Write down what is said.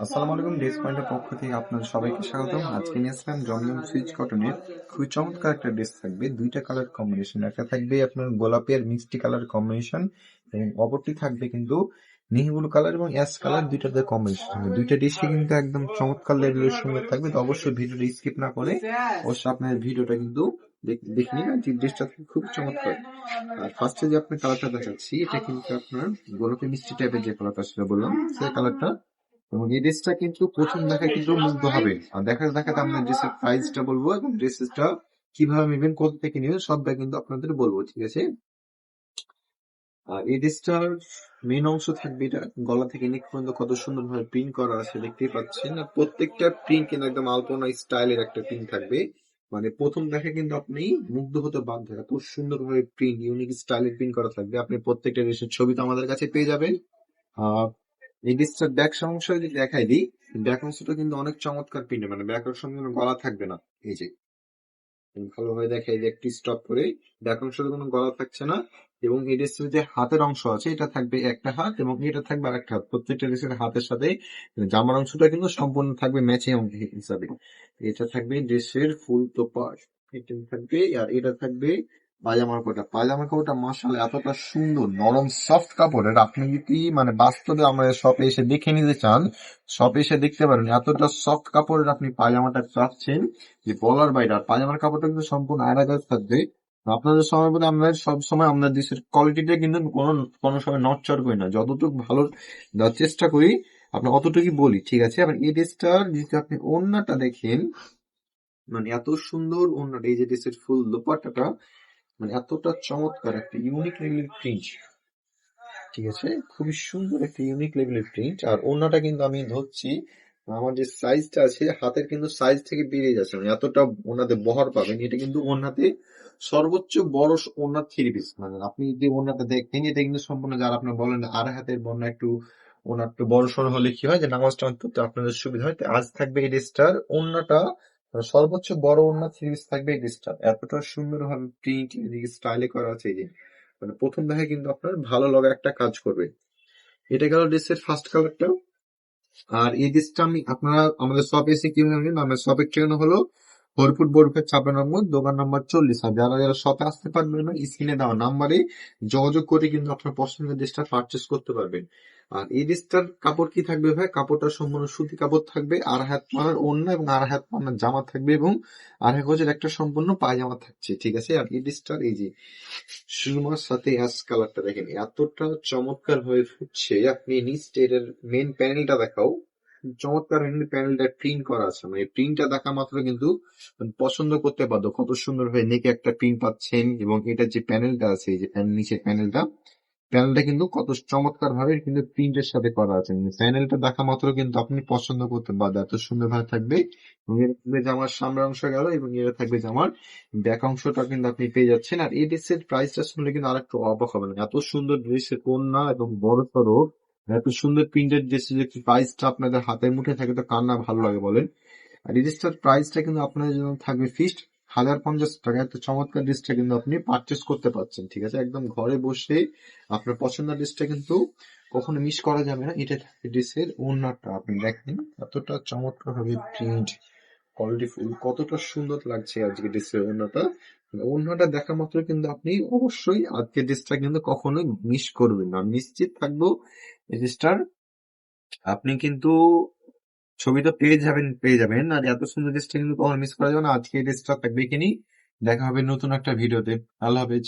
আসসালামু আলাইকুম, ড্রেস পয়েন্টের পক্ষ থেকে আপনাদের সবাইকে স্বাগতম। আজকে নিয়ে আসলাম জমজম সুইচ কটনের খুবই চমৎকার একটা ড্রেস থাকবে, দুইটা কালার কম্বিনেশন। একটা থাকবে আপনার গোলাপি আর মিষ্টি কালার কম্বিনেশন এবং অপরটি থাকবে কিন্তু নেভি ব্লু কালার এবং অ্যাশ কালার, দুইটাতে কম্বিনেশন থাকবে। দুইটা ড্রেসই কিন্তু একদম চমৎকার লেভেলের সুন্দর থাকবে। তো অবশ্যই ভিডিওটা স্কিপ না করে অবশ্যই আপনার ভিডিওটা কিন্তু দেখে নিন। আর ড্রেসটা খুব চমৎকার। আর ফার্স্টে যে আপনার কালারটা দেখাচ্ছি, এটা কিন্তু আপনার গোলাপি মিষ্টি টাইপের যে কালারটা সেটা বললাম, সেই কালারটা। এবং এই ড্রেসটা কিন্তু প্রথম দেখায় কিন্তু মুগ্ধ হবে। আর দেখাতে দেখাতে আমরা ড্রেসের প্রাইসটা বলবো এবং ড্রেসটা কিভাবে নেবেন, কোথা থেকে নেবেন, সবটা কিন্তু আপনাদের বলবো, ঠিক আছে? আর এই ড্রেসটার মেন অংশ থাকবে, এটা গলা থেকে নিচ পর্যন্ত কত সুন্দর ভাবে প্রিন্ট করা আছে দেখতেই পাচ্ছেন। আর প্রত্যেকটা প্রিন্ট কিন্তু একদম আলপনা স্টাইলের একটা প্রিন্ট থাকবে। মানে প্রথম দেখে কিন্তু আপনি মুগ্ধ হতে বাধ্য, এত সুন্দর ভাবে প্রিন্ট, ইউনিক স্টাইলের প্রিন্ট করা থাকবে। আপনি প্রত্যেকটা ড্রেসের ছবি তো আমাদের কাছে পেয়ে যাবেন। আহ এই ডিসটার ব্যাক অংশ যদি দেখাই দিই, ব্যাক অংশটা কিন্তু অনেক চমৎকার প্রিন্ট, মানে ব্যাক অংশ কোনো গলা থাকবে না। এই যে ভালোভাবে দেখাই যে একটি স্টপ করে ব্যাক অংশটা কোনো গলা থাকছে না। এবং এই ড্রেসের যে হাতের অংশ আছে, এটা থাকবে একটা হাত এবং এটা থাকবে আরেকটা হাত। প্রত্যেকটা ড্রেসের হাতের সাথে জামার অংশটা কিন্তু সম্পূর্ণ থাকবে ম্যাচিং হিসাবে। এটা থাকবে ড্রেসের ফুল তোপার, এটা থাকবে। আর এটা থাকবে পাজামার কাপড়টা। পাজামার কাপড়টা মাশাআল্লাহ এতটা সুন্দর, নরম সফট কাপড়ের। আপনি যদি মানে বাস্তবে আমাদের শপে এসে দেখে নিতে চান, শপে এসে দেখতে পারেন এতটা সফট কাপড়ের আপনি পাজামাটা পাচ্ছেন যে বলার বাইরে। আর পাজামার কাপড়টা কিন্তু সম্পূর্ণ আলাদা থাকবে। আপনাদের সময় বলে আমরা সব সময় আমাদের দেশের কোয়ালিটিটা কিন্তু কোনো কোনো সময় নচ্চর করি না, যতটুকু ভালো দেওয়ার চেষ্টা করি আপনি অতটুকুই বলি, ঠিক আছে? আবার এই ড্রেসটার যদি আপনি ওড়নাটা দেখেন, মানে এত সুন্দর ওড়নাটা, এই যে ড্রেসের ফুল দোপাট্টাটা, মানে এতটা চমৎকার একটা ইউনিক লেভেলের প্রিন্ট, ঠিক আছে? খুবই সুন্দর একটা ইউনিক লেভেলের প্রিন্ট। আর ওড়নাটা কিন্তু আমি ধরছি, আমার যে সাইজটা আছে হাতের কিন্তু সাইজ থেকে বেরিয়ে যাচ্ছে, মানে এতটা ওনাতে বহর পাবেন। এটা কিন্তু ওনাতে সর্বোচ্চ বড় ওনার থ্রি পিস। মানে আপনি যদি ওনাটা দেখেন, এটা কিন্তু সম্পূর্ণ, যারা আপনার বলেন আর হাতের বন্যা একটু ওনার একটু বড় সড়ো হলে কি হয় যে নামাজটা অন্তত আপনাদের সুবিধা হয়। তো আজ থাকবে এই ড্রেসটার ওড়নাটা সর্বোচ্চ বড় ওড়না থ্রি পিস থাকবে এই ড্রেসটা। এতটা সুন্দর ভাবে প্রিন্ট স্টাইলে করা আছে এই যে, মানে প্রথম দেখে কিন্তু আপনার ভালো লাগার একটা কাজ করবে। এটা গেল ড্রেসের ফার্স্ট কালারটা। আর এই ড্রেসটা আমি আপনারা আমাদের শপে এসে কিভাবে নেবেন, আমাদের শপের ঠিকানা হলো হরিপুর বরুখের 56 নম্বর, দোকান নাম্বার 40। আর যারা যারা শপে আসতে পারবেন না, স্ক্রিনে দেওয়া নাম্বারে যোগাযোগ করে কিন্তু আপনার পছন্দের ড্রেসটা পারচেস করতে পারবেন। আর এই ড্রেসটার কাপড় কি থাকবে ভাই, কাপড়টা সম্পূর্ণ সুতি কাপড় থাকবে। আর হাত পানার ওড়না এবং আর হাত পানার জামা থাকবে এবং আর এক গজের একটা সম্পূর্ণ পায়জামা থাকছে, ঠিক আছে? আর এই ড্রেসটার এই যে সুরমার সাথে অ্যাশ কালারটা দেখেন এতটা চমৎকার হয়ে ফুটছে। আপনি নিচে এটার মেন প্যানেলটা দেখাও, চমৎকার প্যানেলটা প্রিন্ট করা আছে। মানে প্রিন্টটা দেখা মাত্র কিন্তু পছন্দ করতে বাধ্য, কত সুন্দর হয়ে নেকে একটা প্রিন্ট পাচ্ছেন। এবং এটার যে প্যানেলটা আছে, এই যে নিচের প্যানেলটা, প্যানেলটা কিন্তু কত চমৎকার ভাবে কিন্তু প্রিন্টের সাথে করা আছে। প্যানেলটা দেখা মাত্র কিন্তু আপনি পছন্দ করতে বাধ্য, এত সুন্দর ভাবে থাকবে। এবং এর থাকবে জামার সামনের অংশ গেল এবং এর থাকবে জামার ব্যাক অংশটা কিন্তু আপনি পেয়ে যাচ্ছেন। আর এই ড্রেসের প্রাইসটা শুনলে কিন্তু আরেকটু অবাক হবে না, এত সুন্দর ড্রেসের কন্যা এবং বড় সড়ো এত সুন্দর প্রিন্টেড ড্রেসের যে প্রাইসটা আপনাদের হাতের মুঠে থাকে, তো কার না ভালো লাগে বলেন? আর এই ড্রেসটার প্রাইসটা কিন্তু আপনাদের জন্য থাকবে ফিক্সড 1050 টাকা। এত চমৎকার ড্রেসটা কিন্তু আপনি পারচেস করতে পারছেন, ঠিক আছে? একদম ঘরে বসে আপনার পছন্দের ড্রেসটা কিন্তু কখনো মিস করা যাবে না। এটা ড্রেসের ওড়নাটা আপনি দেখেন এতটা চমৎকার ভাবে প্রিন্ট, কোয়ালিটি ফুল, কতটা সুন্দর লাগছে আজকে ড্রেসের ওড়নাটা। ওড়নাটা দেখা মাত্র কিন্তু আপনি অবশ্যই আজকের ড্রেসটা কিন্তু কখনোই মিস করবেন না। নিশ্চিত থাকবো এই ড্রেসটার আপনি কিন্তু ছবি তো পেয়ে যাবেন। আর এত সুন্দর ড্রেসটা কিন্তু কখনো মিস করা যাবে না। আজকে এই ড্রেসটা থাকবে কিনি, দেখা হবে নতুন একটা ভিডিওতে। আল্লাহ হাফেজ।